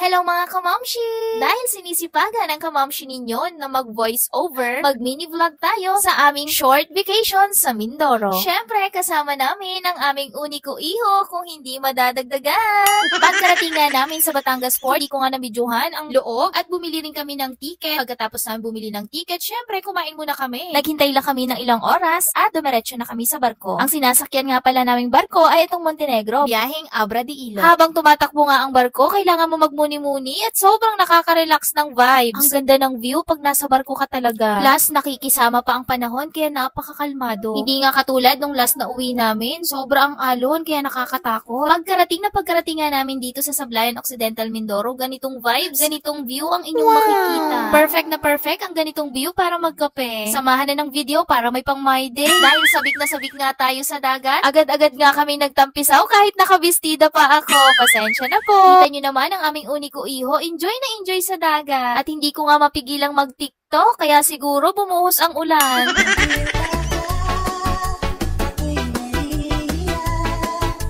Hello mga kamamshi! Dahil sinisipagan ng kamamshi ninyo na mag-voice over, mag-mini vlog tayo sa aming short vacation sa Mindoro. Syempre, kasama namin ang aming uniko iho kung hindi madadagdagan. Pagkarating nga namin sa Batangas Port, di ko nga nabidyuhan ang loob at bumili rin kami ng ticket. Pagkatapos namin bumili ng ticket, syempre kumain muna kami. Naghintay lang kami ng ilang oras at dumiretso na kami sa barko. Ang sinasakyan nga pala naming barko ay itong Montenegro, biyaheng Abra de Ilo. Habang tumatakbo nga ang barko, kailangan mo magmuni-muni at sobrang nakaka-relax ng vibes. Ang ganda ng view pag nasa barko ka talaga. Plus, nakikisama pa ang panahon kaya napakakalmado. Hindi nga katulad nung last na uwi namin, sobrang alon kaya nakakatakot. Pagkarating nga namin dito sa Sablayan Occidental Mindoro, ganitong vibes, ganitong view ang inyong makikita. Perfect na perfect ang ganitong view para magkape. Samahan na ng video para may pang my day. Dahil sabik nga tayo sa dagat, agad-agad nga kami nagtampisaw kahit nakabistida pa ako. Pasensya na po. Kita nyo naman ang aming uniko iho, enjoy na enjoy sa dagat. At hindi ko nga mapigilang mag-TikTok, kaya siguro bumuhos ang ulan.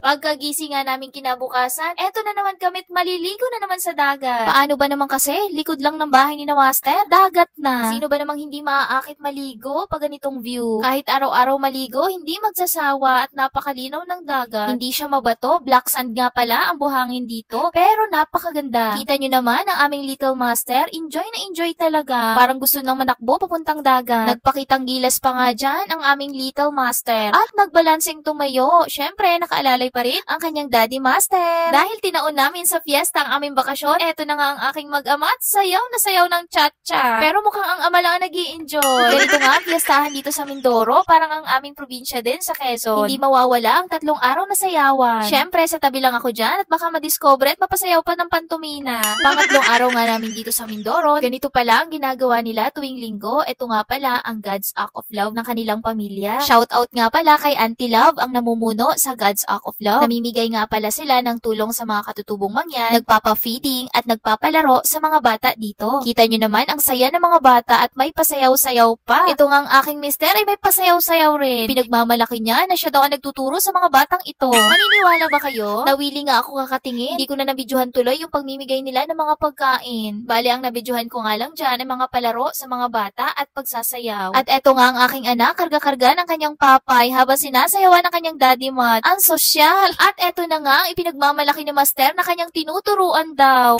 Pagkagising nga namin kinabukasan, eto na naman kami't maliligo na naman sa dagat. Paano ba naman kasi? Likod lang ng bahay ni na Master, dagat na. Sino ba namang hindi maaakit maligo pag ganitong view? Kahit araw-araw maligo, hindi magsasawa at napakalinaw ng dagat. Hindi siya mabato, black sand nga pala ang buhangin dito, pero napakaganda. Kita nyo naman ang aming little Master, enjoy na enjoy talaga. Parang gusto nang manakbo papuntang dagat. Nagpakitang gilas pa nga dyan ang aming little Master. At nagbalansing tumayo. Syempre, nakaalalay pa rin ang kanyang daddy Master. Dahil tinaon namin sa fiesta ang aming bakasyon, eto na nga ang aking mag-ama at sayaw na sayaw ng cha-cha. Pero mukhang ang ama lang ang nag-i-enjoy. Ganito nga, fiestahan dito sa Mindoro, parang ang aming probinsya din sa Quezon. Hindi mawawala ang 3 araw na sayawan. Syempre, sa tabi lang ako dyan at baka madiscover at mapasayaw pa ng pantomina. Pangatlong araw nga namin dito sa Mindoro, ganito pala ang ginagawa nila tuwing linggo. Ito nga pala ang God's Act of Love ng kanilang pamilya. Shout out nga pala kay Auntie Love, ang namumuno sa God's Act of Love. Namimigay nga pala sila ng tulong sa mga katutubong mangyan, nagpapa-feeding at nagpapalaro sa mga bata dito. Kita nyo naman ang saya ng mga bata at may pasayaw-sayaw pa. Ito nga ang aking mister ay may pasayaw-sayaw rin. Pinagmamalaki niya na siya daw ang nagtuturo sa mga batang ito. Maniniwala ba kayo? Nawili nga ako kakatingin. Hindi ko na nabidyuhan tuloy yung pagmimigay nila ng mga pagkain. Bali, ang nabidyuhan ko nga lang dyan ay mga palaro sa mga bata at pagsasayaw. At eto nga ang aking anak, karga-karga ng kanyang papay habang sinasayawan ng kanyang daddy mat. Ang sosyal. At eto na nga ang ipinagmamalaki ni Master na kanyang tinuturuan daw.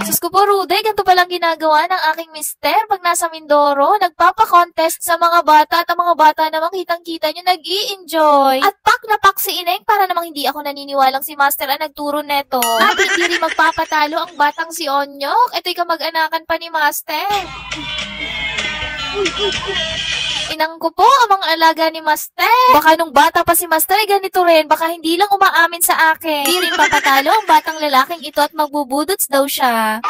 Sus ko po, Rude, ganito palang ginagawa ng aking mister pag nasa Mindoro. Nagpapa-contest sa mga bata at ang mga bata namang kitang-kita nyo nag-i-enjoy. At pak na pak si Ineng para namang hindi ako naniniwalang si Master ang nagturo neto. At hindi rin magpapatalo ang batang si Onyok. Ito'y kamag-anakan pa ni Master. Inang ko po, ang mga alaga ni Master. Baka nung bata pa si Master ay ganito rin. Baka hindi lang umaamin sa akin. Hindi rin papatalo ang batang lalaking ito at magbubudots daw siya.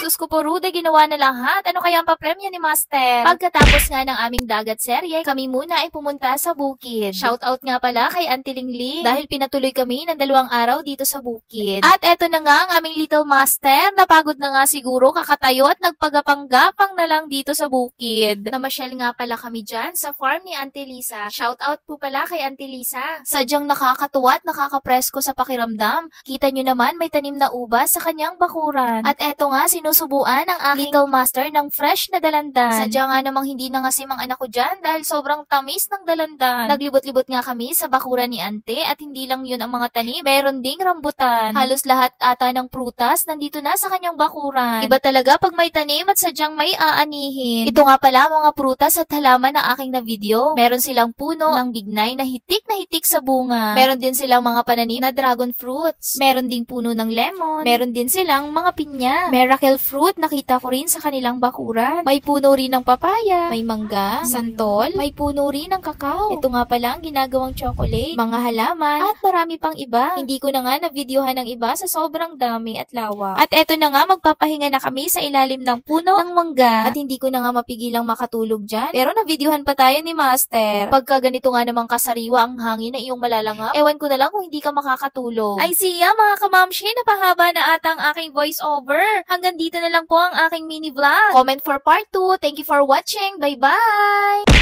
Sus ko po, Rude, ginawa na lahat. Ano kaya ang papremyo ni Master? Pagkatapos nga ng aming dagat serye, kami muna ay pumunta sa bukid. Shoutout nga pala kay Auntie Lingling dahil pinatuloy kami ng 2 araw dito sa bukid. At eto na nga ang aming little Master. Napagod na nga siguro kakatayo at nagpagapang-gapang na lang dito sa bukid. Namasyal nga pala kami dyan sa farm ni Auntie Lisa. Shoutout po pala kay Auntie Lisa. Sadyang nakakatuwa at nakakapresko sa pakiramdam. Kita nyo naman may tanim na ubas sa kanyang bakuran. At eto nga, sinusubuan ang aking little Master ng fresh na dalandan. Sadya nga namang hindi nangasim ang anak ko dyan dahil sobrang tamis ng dalandan. Naglibot-libot nga kami sa bakuran ni Ante at hindi lang yun ang mga tanim. Meron ding rambutan. Halos lahat ata ng prutas nandito na sa kanyang bakuran. Iba talaga pag may tanim at sadyang may aanihin. Ito nga pala mga prutas at halaman na aking na video. Meron silang puno ng bignay na hitik sa bunga. Meron din silang mga pananim na dragon fruits. Meron ding puno ng lemon. Meron din silang mga pinya. Miracle fruit, nakita ko rin sa kanilang bakuran. May puno rin ng papaya, may mangga, santol, may puno rin ng kakao. Ito nga pala ang ginagawang chocolate, mga halaman, at marami pang iba. Hindi ko na nga na-videohan ng iba sa sobrang dami at lawa. At eto na nga, magpapahinga na kami sa ilalim ng puno ng mangga. At hindi ko na nga mapigilang makatulog dyan. Pero na-videohan pa tayo ni Master. Pagka ganito nga namang kasariwa ang hangin na iyong malalangap, ewan ko na lang kung hindi ka makakatulog. Ay siya mga kamamshi, napahaba na ata ang aking voice over. Hanggang dito na lang po ang aking mini vlog. Comment for part 2. Thank you for watching. Bye-bye!